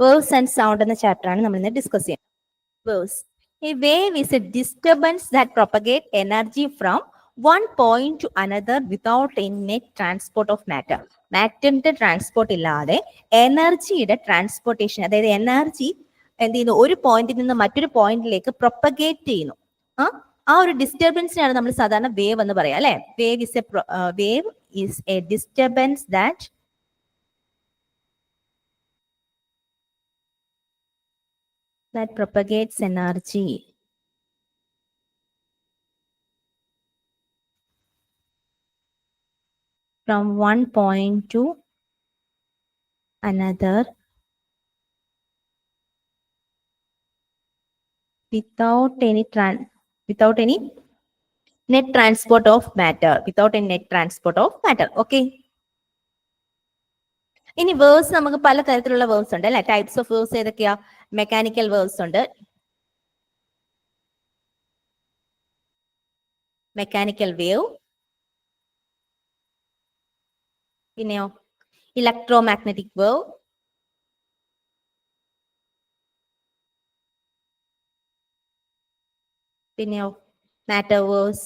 Waves and sound എന്ന chapter ആണ് നമ്മൾ ഇന്ന് ഡിസ്കസ് ചെയ്യുന്നത്. Waves. A wave is a disturbance that propagates energy from one point to another without any net transport of matter. മാറ്ററിന്റെ transport ഇല്ലാതെ എനർജിയുടെ transportation, അതായത് എനർജി എന്ത് ചെയ്യുന്നു, ഒരു പോയിന്റിൽ നിന്ന് മറ്റൊരു പോയിന്റിലേക്ക് പ്രൊപ്പഗേറ്റ് ചെയ്യുന്നു. ആ ഒരു ഡിസ്റ്റർബൻസിനാണ് നമ്മൾ സാധാരണ വേവ് എന്ന് പറയാം, അല്ലെ? Wave is A disturbance that propagates energy from one point to another without any net transport of matter. Okay. ഇനി വേവ്സ് നമുക്ക് പല തരത്തിലുള്ള വേവ്സ് ഉണ്ട്, അല്ലെ? ടൈപ്സ് ഓഫ് വേവ്സ് ഏതൊക്കെയാ? മെക്കാനിക്കൽ വേവ്സ് ഉണ്ട്, മെക്കാനിക്കൽ വേവ്. പിന്നെയോ ഇലക്ട്രോ മാഗ്നറ്റിക് വേവ്, പിന്നെയോ മാറ്റർ വേവ്സ്,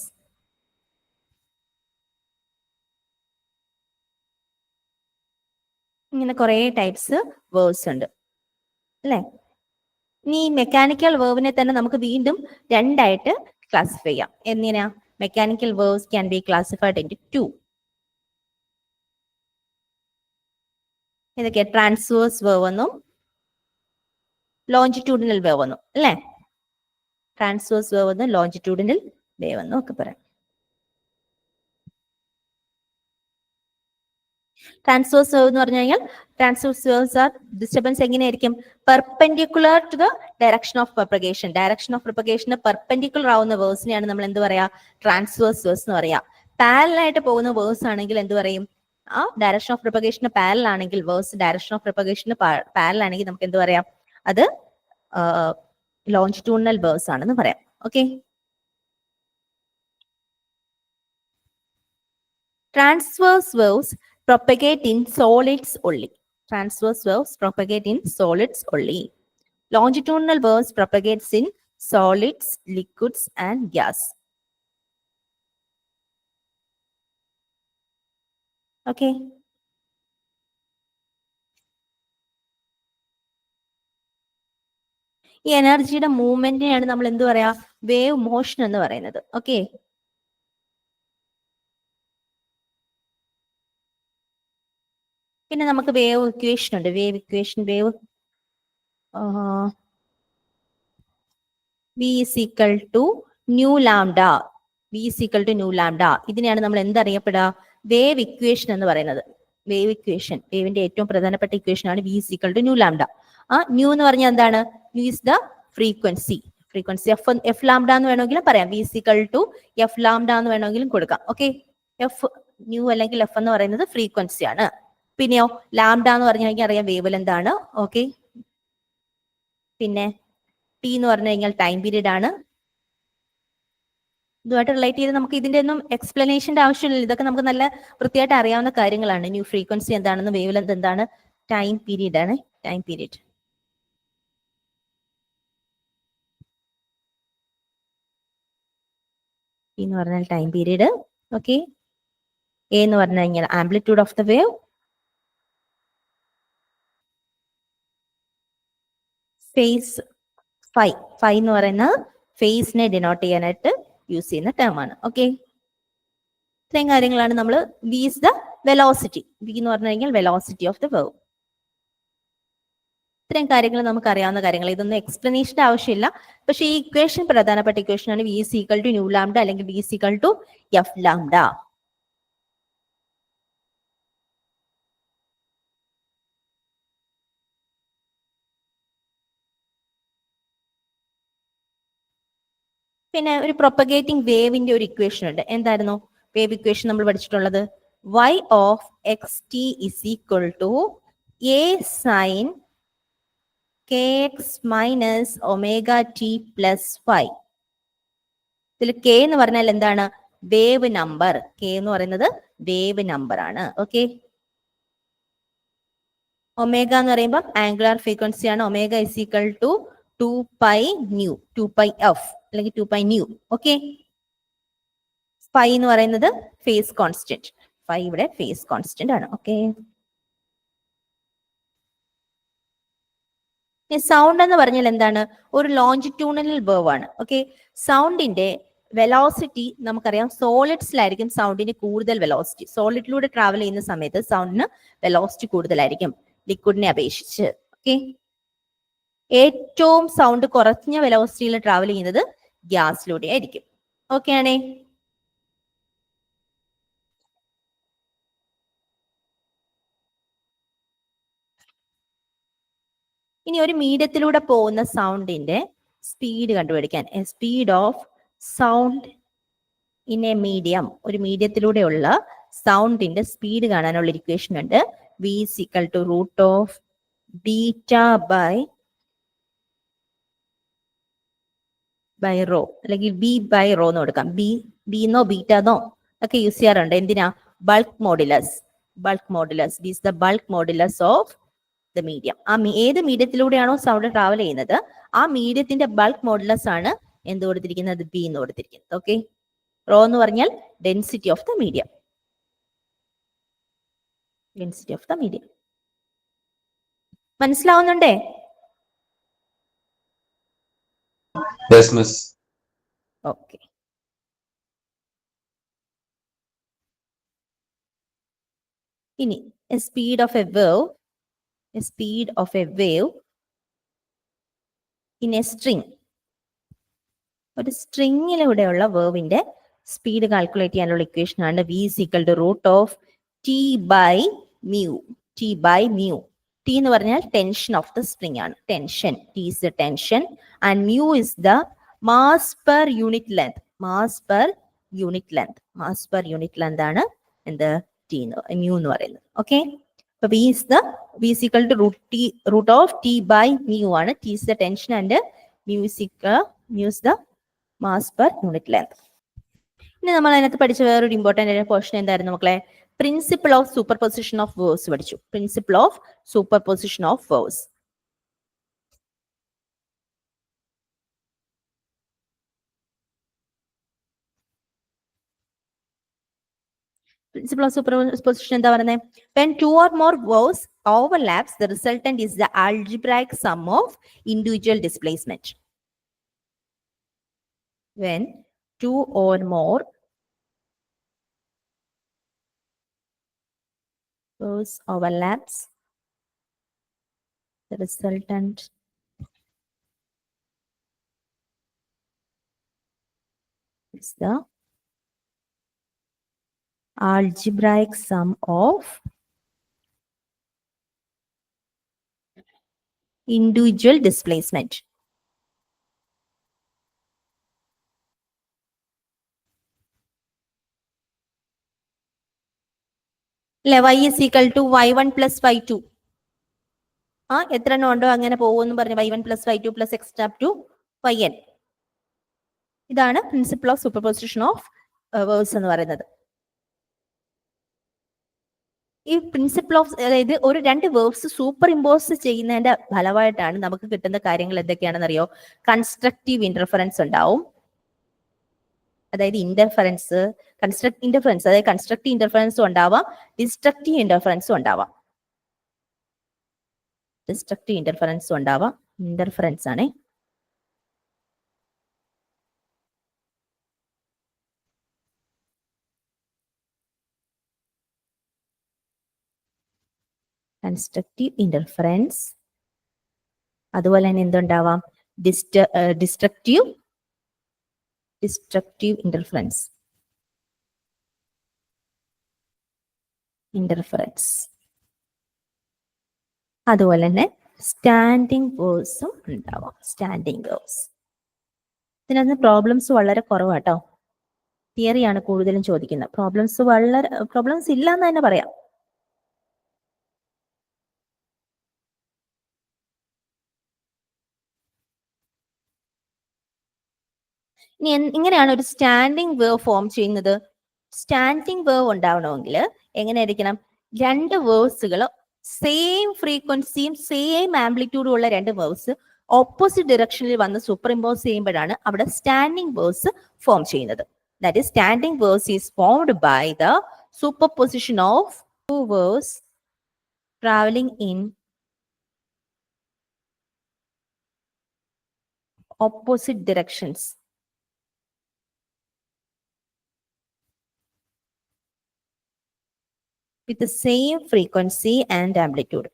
ഇങ്ങനെ കുറെ ടൈപ്സ് വേവ്സ് ഉണ്ട്, അല്ലെ? ഇനി മെക്കാനിക്കൽ വേവിനെ തന്നെ നമുക്ക് വീണ്ടും രണ്ടായിട്ട് ക്ലാസിഫൈ ചെയ്യാം. എങ്ങനെയാ? Mechanical waves can be classified into two. ഇതൊക്കെ ട്രാൻസ്വേഴ്സ് വേവ് എന്നും ലോഞ്ചിറ്റ്യൂഡിനൽ വേവ് എന്നും, അല്ലെ? ട്രാൻസ്വേഴ്സ് വേവ് എന്നും ലോഞ്ചിറ്റ്യൂഡിനൽ വേവ് എന്നും ഒക്കെ പറയാം. ട്രാൻസ്വേഴ്സ് വേവ് എന്ന് പറഞ്ഞു കഴിഞ്ഞാൽ ട്രാൻസ്വേഴ്സ് വേവ്സ് ആർ ഡിസ്റ്റർബൻസ് എങ്ങനെയായിരിക്കും? Perpendicular to the direction of propagation. Direction of പ്രൊപ്പഗേഷന് പെർപെൻഡിക്കുലർ ആവുന്ന വേവ്സിനെയാണ് നമ്മൾ എന്ത് പറയാ? ട്രാൻസ്വേഴ്സ് വേവ്സ് എന്ന് പറയാ. പാരലൽ ആയിട്ട് പോകുന്ന വേവ്സ് ആണെങ്കിൽ എന്ത് പറയും? ആ ഡയറക്ഷൻ ഓഫ് പ്രൊപ്പഗേഷന് പാരലൽ ആണെങ്കിൽ, waves direction of propagation parallel ആണെങ്കിൽ നമുക്ക് എന്ത് പറയാം? അത് ലോഞ്ചിറ്റ്യൂഡിനൽ വേവ്സ് ആണെന്ന് പറയാം. Okay. Transverse waves propagate in solids only. Transverse waves propagate in solids only. Longitudinal waves propagates in solids, liquids, and gas. Okay. ഈ എനർജിയുടെ മൂവ്മെന്റിനെയാണ് നമ്മൾ എന്ത് പറയാ? വേവ് മോഷൻ എന്ന് പറയുന്നത്. ഓക്കെ. പിന്നെ നമുക്ക് വേവ് ഇക്വേഷൻ ഉണ്ട്. Wave equation, wave V is equal to nu lambda. V is equal to nu lambda. ഇതിനെയാണ് നമ്മൾ എന്തറിയപ്പെടുക? വേവ് ഇക്വേഷൻ എന്ന് പറയുന്നത്. വേവ് ഇക്വേഷൻ, വേവിന്റെ ഏറ്റവും പ്രധാനപ്പെട്ട ഇക്വേഷൻ ആണ് V is equal to nu lambda. New എന്ന് പറഞ്ഞാൽ എന്താണ്? New is the frequency. Frequency F lambda എന്ന് വേണമെങ്കിലും പറയാം. V is equal to F lambda എന്ന് വേണമെങ്കിലും കൊടുക്കാം. ഓക്കെ. എഫ് ന്യൂ അല്ലെങ്കിൽ എഫ് എന്ന് പറയുന്നത് ഫ്രീക്വൻസി ആണ്. പിന്നെയോ ലാംഡ എന്ന് പറഞ്ഞു കഴിഞ്ഞാൽ അറിയാം വേവ് ലെങ്ത് ആണ്. ഓക്കെ. പിന്നെ ടി എന്ന് പറഞ്ഞു കഴിഞ്ഞാൽ ടൈം പീരീഡ് ആണ്. ഇതുമായിട്ട് റിലേറ്റ് ചെയ്ത് നമുക്ക് ഇതിന്റെ ഒന്നും എക്സ്പ്ലനേഷന്റെ ആവശ്യമില്ല. ഇതൊക്കെ നമുക്ക് നല്ല വൃത്തിയായിട്ട് അറിയാവുന്ന കാര്യങ്ങളാണ്. ന്യൂ ഫ്രീക്വൻസി എന്താണെന്ന്, വേവ് ലെങ്ത് എന്താണ്, ടൈം പീരീഡ് ആണ്. Time period. എന്ന് പറഞ്ഞാൽ ടൈം പീരീഡ്. ഓക്കെ. എ എന്ന് പറഞ്ഞു കഴിഞ്ഞാൽ amplitude of the wave. Phase phi എന്ന് പറയുന്ന ഫേസിനെ ഡിനോട്ട് ചെയ്യാനായിട്ട് യൂസ് ചെയ്യുന്ന ടേം ആണ്. ഓക്കെ. ഇത്രയും കാര്യങ്ങളാണ് നമ്മൾ. V is the velocity. V എന്ന് പറഞ്ഞു കഴിഞ്ഞാൽ വെലോസിറ്റി ഓഫ് ദ വേവ്. ഇത്രയും കാര്യങ്ങൾ നമുക്ക് അറിയാവുന്ന കാര്യങ്ങൾ. ഇതൊന്നും എക്സ്പ്ലനേഷന്റെ ആവശ്യമില്ല. പക്ഷെ ഈ ഇക്വേഷൻ പ്രധാനപ്പെട്ട ഇക്വേഷൻ ആണ്. V is equal to nu lambda അല്ലെങ്കിൽ v is equal to f lambda. പിന്നെ ഒരു പ്രൊപ്പഗേറ്റിംഗ് വേവിന്റെ ഒരു ഇക്വേഷൻ ഉണ്ട്. എന്തായിരുന്നു വേവ് ഇക്വേഷൻ നമ്മൾ പഠിച്ചിട്ടുള്ളത്? y of x t is equal to a sine k x minus omega t plus phi. ഇതിൽ കെ എന്ന് പറഞ്ഞാൽ എന്താണ്? Wave number. കെ എന്ന് പറയുന്നത് വേവ് നമ്പർ ആണ്. ഓക്കെ. ഒമേഗ എന്ന് പറയുമ്പോൾ ആംഗുലാർ ഫ്രീക്വൻസി ആണ്. Omega is equal to 2π nu, 2π f അല്ലെങ്കിൽ 2π ന്യൂ. ഓക്കെ, ഫൈ എന്ന് പറയുന്നത് ഫേസ് കോൺസ്റ്റന്റ്. ഫൈ ഇവിടെ ഫേസ് കോൺസ്റ്റന്റ് ആണ്. ഓക്കെ, സൗണ്ട് എന്ന് പറഞ്ഞാൽ എന്താണ്? ഒരു ലോഞ്ചിറ്റ്യൂണൽ വേവ് ആണ്. ഓക്കെ, സൗണ്ടിന്റെ വെലോസിറ്റി നമുക്കറിയാം, സോളിഡ്സിലായിരിക്കും സൗണ്ടിന് കൂടുതൽ വെലോസിറ്റി. സോളിഡിലൂടെ ട്രാവൽ ചെയ്യുന്ന സമയത്ത് സൗണ്ടിന് വെലോസിറ്റി കൂടുതലായിരിക്കും ലിക്വിഡിനെ അപേക്ഷിച്ച്. ഓക്കെ, ഏറ്റവും സൗണ്ട് കുറഞ്ഞ വെലോസിറ്റിയിൽ ട്രാവൽ ചെയ്യുന്നത് ഗ്യാസിലൂടെ ആയിരിക്കും. ഓക്കെ ആണേ? ഇനി ഒരു മീഡിയത്തിലൂടെ പോകുന്ന സൗണ്ടിന്റെ സ്പീഡ് കണ്ടുപിടിക്കാൻ, speed of sound in a medium, ഒരു മീഡിയത്തിലൂടെയുള്ള സൗണ്ടിന്റെ സ്പീഡ് കാണാനുള്ള ഇക്വേഷൻ ഉണ്ട്. V is equal to root of beta by rho, അല്ലെങ്കിൽ ബി ബൈ റോ എന്ന് കൊടുക്കാം. ബി എന്നോ ബീറ്റ എന്നോ ഒക്കെ യൂസ് ചെയ്യാറുണ്ട്. എന്തിനാ? Bulk modulus. Bulk modulus is the bulk modulus of the medium. ഏത് മീഡിയത്തിലൂടെയാണോ സൗണ്ട് ട്രാവൽ ചെയ്യുന്നത് ആ മീഡിയത്തിന്റെ ബൾക്ക് മോഡുലസ് ആണ് എന്ത് കൊടുത്തിരിക്കുന്നത്? ബി എന്ന് കൊടുത്തിരിക്കുന്നത്. ഓക്കെ, റോ എന്ന് പറഞ്ഞാൽ density of the medium. Density of the medium മനസ്സിലാവുന്നുണ്ടേ? Yes, miss. ഓക്കെ, ഇനി speed of a wave, speed of a wave in a string. ഒരു സ്ട്രിങ്ങിലൂടെയുള്ള വേവിന്റെ സ്പീഡ് കാൽക്കുലേറ്റ് ചെയ്യാനുള്ള ഇക്വേഷൻ ആണ് V is equal to root of T by mu. T by mu. T എന്ന് പറഞ്ഞാൽ tension of the spring ആണ്. Tension, T is the tension and mu is the mass per unit length. Mass per unit length. Mass per unit length ആണ് എന്ത്? T mu എന്ന് പറയുന്നത്. Okay, അപ്പൊ V is equal to root of T by mu ആണ്. T is the tension and mu is the mass per unit length. ഇനി നമ്മൾ അതിനകത്ത് പഠിച്ച വേറൊരു ഇമ്പോർട്ടന്റ് പോർഷൻ എന്തായിരുന്നു മക്കളെ? Principle of superposition of words പഠിച്ചു. Principle of superposition of words. Principle of superposition എന്താ പറയുന്നത്? when two or more verbs overlaps, the resultant is the algebraic sum of individual displacement. When two or more verbs overlaps, the resultant is the algebraic sum of individual displacement. y is equal to y1 plus y2. എത്ര എണ്ണം ഉണ്ടോ അങ്ങനെ പോകുമെന്ന് പറഞ്ഞു. y1 plus y2 plus x up to yn. ഇതാണ് principle of superposition of words എന്ന് പറയുന്നത്. ഈ പ്രിൻസിപ്പിൾ ഓഫ്, അതായത് ഒരു രണ്ട് വേർഡ്സ് സൂപ്പർ ഇമ്പോസ് ചെയ്യുന്നതിന്റെ ഫലമായിട്ടാണ് നമുക്ക് കിട്ടുന്ന കാര്യങ്ങൾ എന്തൊക്കെയാണെന്ന് അറിയോ? കൺസ്ട്രക്റ്റീവ് ഇന്റർഫറൻസ് ഉണ്ടാവും. അതായത് ഇന്റർഫറൻസ്, അതായത് കൺസ്ട്രക്റ്റീവ് ഇന്റർഫറൻസും ഉണ്ടാവാം, ഡിസ്ട്രക്റ്റീവ് ഇന്റർഫറൻസും ഉണ്ടാവാം. ഡിസ്ട്രക്റ്റീവ് ഇന്റർഫറൻസും ഉണ്ടാവാം. ഇന്റർഫറൻസ് ആണ്. Constructive interference. അതുപോലെ തന്നെ എന്തുണ്ടാവാം? Destructive interference. അതുപോലെ തന്നെ സ്റ്റാൻഡിങ് വേർഡ്സും ഉണ്ടാവാം. Standing words. ഇതിനകത്ത് പ്രോബ്ലംസ് വളരെ കുറവാട്ടോ. തിയറിയാണ് കൂടുതലും ചോദിക്കുന്നത്. പ്രോബ്ലംസ് ഇല്ല എന്ന് തന്നെ പറയാം. ഇനി ഇങ്ങനെയാണ് ഒരു സ്റ്റാൻഡിങ് വേർവ് ഫോം ചെയ്യുന്നത്. സ്റ്റാൻഡിങ് വേർവ് ഉണ്ടാവണമെങ്കിൽ എങ്ങനെയായിരിക്കണം? രണ്ട് വേർഡ്സുകൾ സെയിം ഫ്രീക്വൻസിയും സെയിം ആംപ്ലിറ്റ്യൂഡും ഉള്ള രണ്ട് വേവ്സ് ഓപ്പോസിറ്റ് ഡയറക്ഷനിൽ വന്ന് സൂപ്പർ ഇമ്പോസ് ചെയ്യുമ്പോഴാണ് അവിടെ സ്റ്റാൻഡിംഗ് വേവ്സ് ഫോം ചെയ്യുന്നത്. That is standing waves is formed by the superposition of two waves travelling in opposite directions with the same frequency and amplitude.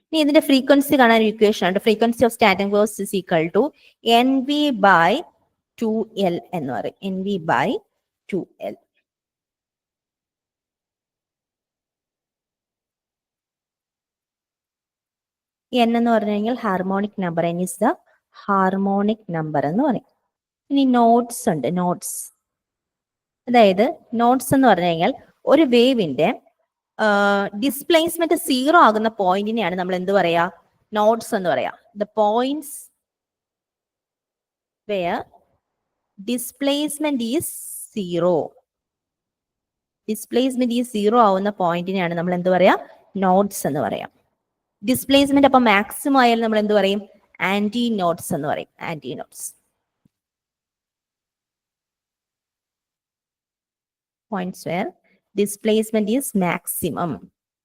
ഇനി ഇതിന്റെ frequency കാണാൻ ഒരു equation ഉണ്ട്. Frequency of standing waves is equal to NV by 2L എന്ന് പറയും. NV by 2L. N എന്ന് പറഞ്ഞു കഴിഞ്ഞാൽ harmonic number. N is the harmonic number എന്ന് പറയും. ഇനി നോട്ട്സ് ഉണ്ട്. നോട്ട്സ്, അതായത് നോട്ട്സ് എന്ന് പറഞ്ഞു കഴിഞ്ഞാൽ ഒരു വേവിന്റെ ഡിസ്പ്ലേസ്മെന്റ് 0 ആകുന്ന പോയിന്റിനെയാണ് നമ്മൾ എന്ത് പറയാ? നോട്ട്സ് എന്ന് പറയാ. The points where displacement is 0. Displacement is 0 ആവുന്ന പോയിന്റിനെയാണ് നമ്മൾ എന്ത് പറയാ? നോട്ട്സ് എന്ന് പറയാം. ഡിസ്പ്ലേസ്മെന്റ് അപ്പൊ മാക്സിമം ആയാലും നമ്മൾ എന്ത് പറയും? ആന്റി നോട്ട്സ് എന്ന് പറയും. Antinodes. Points where displacement is maximum.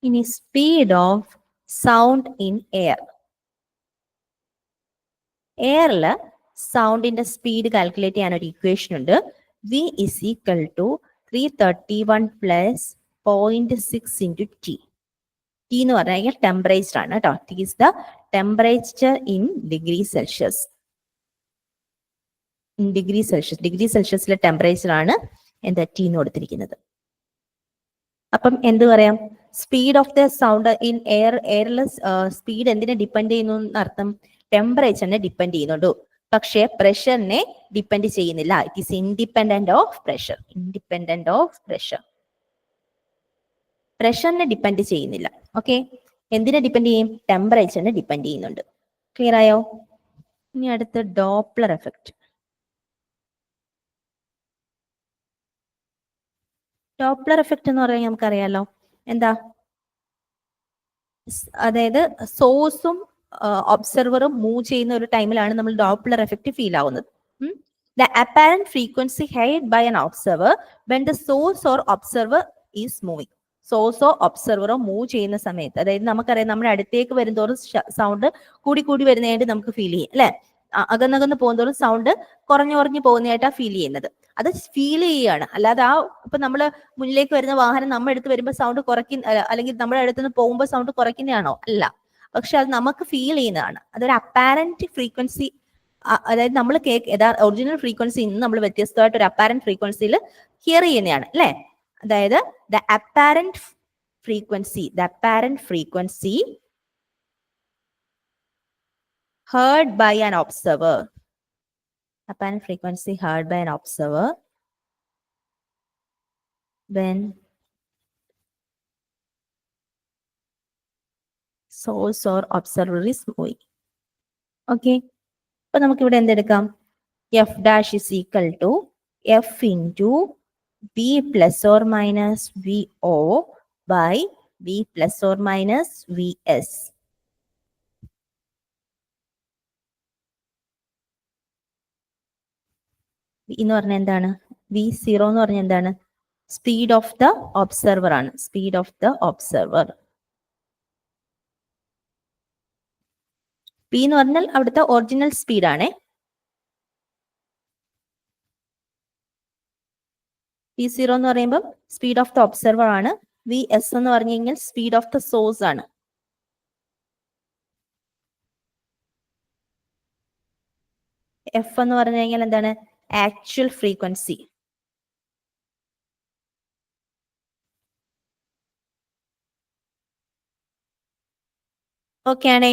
ഇനി speed of sound in air. എയറില് സൗണ്ടിന്റെ സ്പീഡ് കാൽക്കുലേറ്റ് ചെയ്യാൻ ഒരു ഇക്വേഷൻ ഉണ്ട്. V is equal to 331 plus 0.6 into T. T എന്ന് പറഞ്ഞു കഴിഞ്ഞാൽ ടെമ്പറേച്ചർ ആണ് കേട്ടോ. T is the temperature in degree Celsius. In degree Celsius. Degree സെൽഷ്യസിലെ ടെമ്പറേച്ചർ ആണ് എന്താ T എന്ന് കൊടുത്തിരിക്കുന്നത്. അപ്പം എന്ത് പറയാം? Speed of the sound in air. എയറിലെ സ്പീഡ് എന്തിനെ ഡിപ്പെൻഡ് ചെയ്യുന്നു എന്നർത്ഥം? ടെമ്പറേച്ചറിനെ ഡിപ്പെൻഡ് ചെയ്യുന്നുണ്ട്. പക്ഷേ പ്രഷറിനെ ഡിപ്പെൻഡ് ചെയ്യുന്നില്ല. It is independent of pressure. Independent of pressure. പ്രഷറിനെ ഡിപ്പെൻഡ് ചെയ്യുന്നില്ല. ഓക്കെ, എന്തിനെ ഡിപ്പെൻഡ് ചെയ്യും? ടെമ്പറേച്ചറിനെ ഡിപ്പെൻഡ് ചെയ്യുന്നുണ്ട്. ക്ലിയർ ആയോ? ഇനി അടുത്ത് ഡോപ്ലർ എഫക്റ്റ്. ഡോപ്ലർ എഫക്റ്റ് എന്ന് പറഞ്ഞാൽ നമുക്കറിയാലോ എന്താ? അതായത് സോഴ്സും ഒബ്സർവറും മൂവ് ചെയ്യുന്ന ഒരു ടൈമിലാണ് നമ്മൾ ഡോപ്ലർ എഫക്റ്റ് ഫീൽ ആവുന്നത്. The apparent frequency heard by an observer when the source or observer is moving. സോഴ്സോ ഒബ്സർവറോ മൂവ് ചെയ്യുന്ന സമയത്ത്, അതായത് നമുക്കറിയാം നമ്മുടെ അടുത്തേക്ക് വരുന്തോറും സൗണ്ട് കൂടി കൂടി വരുന്നതായിട്ട് നമുക്ക് ഫീൽ ചെയ്യും അല്ലെ? അകന്നകന്ന് പോകുന്നതോറും സൗണ്ട് കുറഞ്ഞു കുറഞ്ഞു പോകുന്നതായിട്ടാണ് ഫീൽ ചെയ്യുന്നത്. അത് ഫീൽ ചെയ്യുകയാണ്. അല്ലാതെ ഇപ്പൊ നമ്മള് മുന്നിലേക്ക് വരുന്ന വാഹനം നമ്മുടെ അടുത്ത് വരുമ്പോൾ സൗണ്ട് കുറയ്ക്കുന്ന, അല്ലെങ്കിൽ നമ്മുടെ അടുത്ത് നിന്ന് പോകുമ്പോൾ സൗണ്ട് കുറയ്ക്കുന്നതാണോ? അല്ല. പക്ഷെ അത് നമുക്ക് ഫീൽ ചെയ്യുന്നതാണ്. അതൊരു അപ്പാരന്റ് ഫ്രീക്വൻസി, അതായത് നമ്മൾ ഒറിജിനൽ ഫ്രീക്വൻസി നിന്ന് നമ്മൾ വ്യത്യസ്തമായിട്ട് ഒരു അപ്പാരന്റ് ഫ്രീക്വൻസിയിൽ ഹിയർ ചെയ്യുന്നതാണ് അല്ലെ? അതായത് the apparent frequency heard by an observer. Apparent frequency heard by an observer when source or observer is moving. Okay. അപ്പൊ നമുക്ക് ഇവിടെ എന്തെടുക്കാം? F dash is equal to F into V plus or minus VO by V plus or minus VS. എന്ന് പറഞ്ഞാൽ എന്താണ്? V0 എന്ന് പറഞ്ഞാൽ എന്താണ്? Speed of the observer ആണ്. Speed of the observer. P എന്ന് പറഞ്ഞാൽ അവിടുത്തെ ഒറിജിനൽ സ്പീഡ് ആണ്. V0 എന്ന് പറയുമ്പോൾ സ്പീഡ് ഓഫ് ദ ഒബ്സർവർ ആണ്. VS എന്ന് പറഞ്ഞു കഴിഞ്ഞാൽ സ്പീഡ് ഓഫ് ദ സോഴ്സ് ആണ്. F എന്ന് പറഞ്ഞു കഴിഞ്ഞാൽ എന്താണ്? Actual frequency. ഓക്കെ ആണേ?